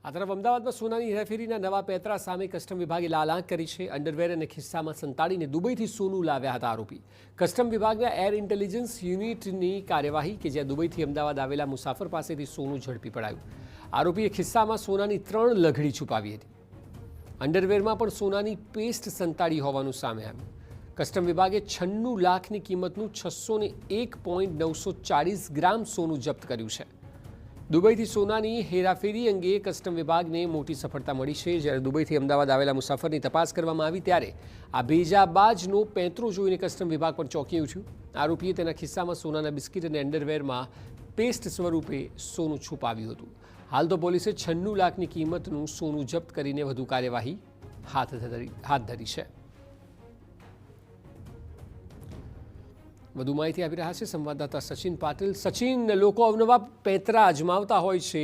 આ તરફ અમદાવાદમાં સોનાની હેરાફેરીના નવા પેંતરા સામે કસ્ટમ વિભાગે લાલ આંખ કરી છે। અંડરવેર અને ખિસ્સામાં સંતાડીને દુબઈથી સોનું લાવ્યા હતા આરોપી। કસ્ટમ વિભાગના એર ઇન્ટેલિજન્સ યુનિટની કાર્યવાહી કે જ્યાં દુબઈથી અમદાવાદ આવેલા મુસાફર પાસેથી સોનું ઝડપી પડાયું। આરોપીએ ખિસ્સામાં સોનાની 3 લઘડી છુપાવી હતી। અંડરવેરમાં પણ સોનાની પેસ્ટ સંતાડી હોવાનું સામે આવ્યું। કસ્ટમ વિભાગે 96 લાખની કિંમતનું 601.940 ગ્રામ સોનું જપ્ત કર્યું છે। દુબઈથી સોનાની હેરાફેરી અંગે કસ્ટમ વિભાગને મોટી સફળતા મળી છે। જ્યારે દુબઈથી અમદાવાદ આવેલા મુસાફરની તપાસ કરવામાં આવી ત્યારે આ ભેજાબાજનો પેંતરો જોઈને કસ્ટમ વિભાગ પણ ચોંકી ઉઠ્યું। આરોપીએ તેના ખિસ્સામાં સોનાના બિસ્કિટ અને અંડરવેરમાં પેસ્ટ સ્વરૂપે સોનું છુપાવ્યું હતું। હાલ તો પોલીસે 96 લાખની કિંમતનું સોનું જપ્ત કરીને વધુ કાર્યવાહી હાથ ધરી છે। વધુ માહિતી આપી રહ્યા છે સંવાદદાતા સચિન પાટીલ। સચિન, લોકો અવનવા પેંતરા અજમાવતા હોય છે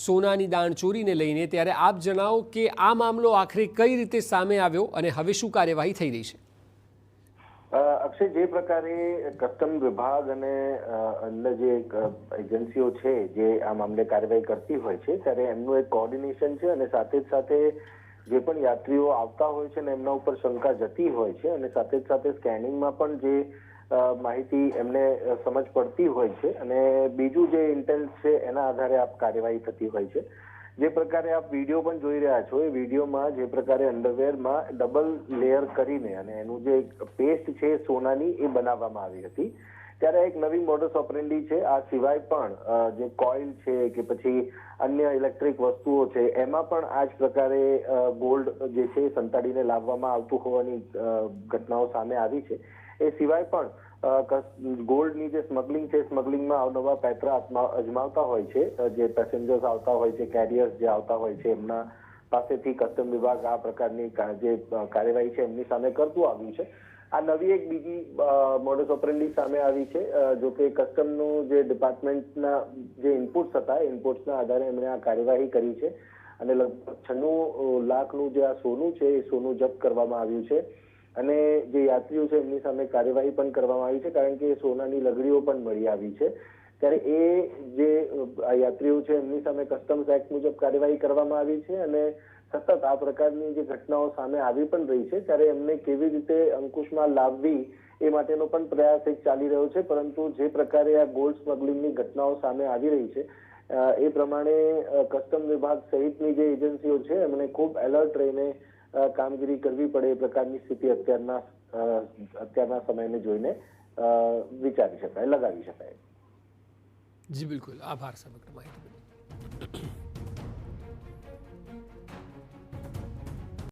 સોનાની દાણચોરીને લઈને, ત્યારે આપ જણાવો કે આ મામલો આખરે કઈ રીતે સામે આવ્યો અને હવે શું કાર્યવાહી થઈ રહી છે? અક્ષય, જે પ્રકારે કસ્ટમ વિભાગ અને અન્ય જે એજન્સીઓ છે જે આ મામલે કાર્યવાહી કરતી હોય છે, ત્યારે એમનું એક કોઓર્ડિનેશન છે અને સાથે જ સાથે જે પણ યાત્રીઓ આવતા હોય છે ને એમના ઉપર શંકા જતી હોય છે અને સાથે જ સાથે સ્કેનિંગમાં પણ જે માહિતી એમને સમજ પડતી હોય છે અને બીજું જે ઇન્ટેલ છે એના આધારે આપ કાર્યવાહી થતી હોય છે। જે પ્રકારે આપ વિડીયો પણ જોઈ રહ્યા છો, એ વિડીયોમાં જે પ્રકારે અંડરવેરમાં ડબલ લેયર કરીને અને એનું જે પેસ્ટ છે સોનાની એ બનાવવામાં આવી હતી, ત્યારે એક નવી મોડસ ઓપરેન્ડી છે। આ સિવાય પણ જે કોઇલ છે કે પછી અન્ય ઇલેક્ટ્રિક વસ્તુઓ છે એમાં પણ આ જ પ્રકારે ગોલ્ડ જે છે સંતાડીને લાવવામાં આવતું હોવાની ઘટનાઓ સામે આવી છે। એ સિવાય પણ ગોલ્ડની જે સ્મગલિંગ છે, સ્મગલિંગમાં અવનવા પેંતરા અજમાવતા હોય છે। જે પેસેન્જર્સ આવતા હોય છે, કેરિયર્સ જે આવતા હોય છે, એમના પાસેથી કસ્ટમ વિભાગ આ પ્રકારની જે કાર્યવાહી છે એમની સામે કરતું આવ્યું છે। આ નવી એક બીજી મોડસ ઓપરેન્ડી સામે આવી છે। જો કે કસ્ટમનું જે ડિપાર્ટમેન્ટના જે ઇનપુટ્સ હતા, ઇનપુટ્સના આધારે એમણે આ કાર્યવાહી કરી છે અને લગભગ 96 લાખનું જે આ સોનું છે એ સોનું જપ્ત કરવામાં આવ્યું છે અને જે યાત્રીઓ છે એમની સામે કાર્યવાહી પણ કરવામાં આવી છે, કારણ કે સોનાની લગડીઓ પણ મળી આવી છે। ત્યારે એ જે યાત્રીઓ છે એમની સામે કસ્ટમ્સ એક્ટ મુજબ કાર્યવાહી કરવામાં આવી છે અને સતત આ પ્રકારની જે ઘટનાઓ સામે આવી પણ રહી છે, ત્યારે એમને કેવી રીતે અંકુશમાં લાવવી એ માટેનો પણ પ્રયાસ એક ચાલી રહ્યો છે। પરંતુ જે પ્રકારે આ ગોલ્ડ સ્મગલિંગની ઘટનાઓ સામે આવી રહી છે એ પ્રમાણે કસ્ટમ વિભાગ સહિતની જે એજન્સીઓ છે એમણે ખૂબ એલર્ટ રહીને કામગીરી કરવી પડે એ પ્રકારની સ્થિતિ અત્યારના સમયને જોઈને વિચારી શકાય, લગાવી શકાય। જી બિલકુલ, આભાર સમગ્ર માહિતી।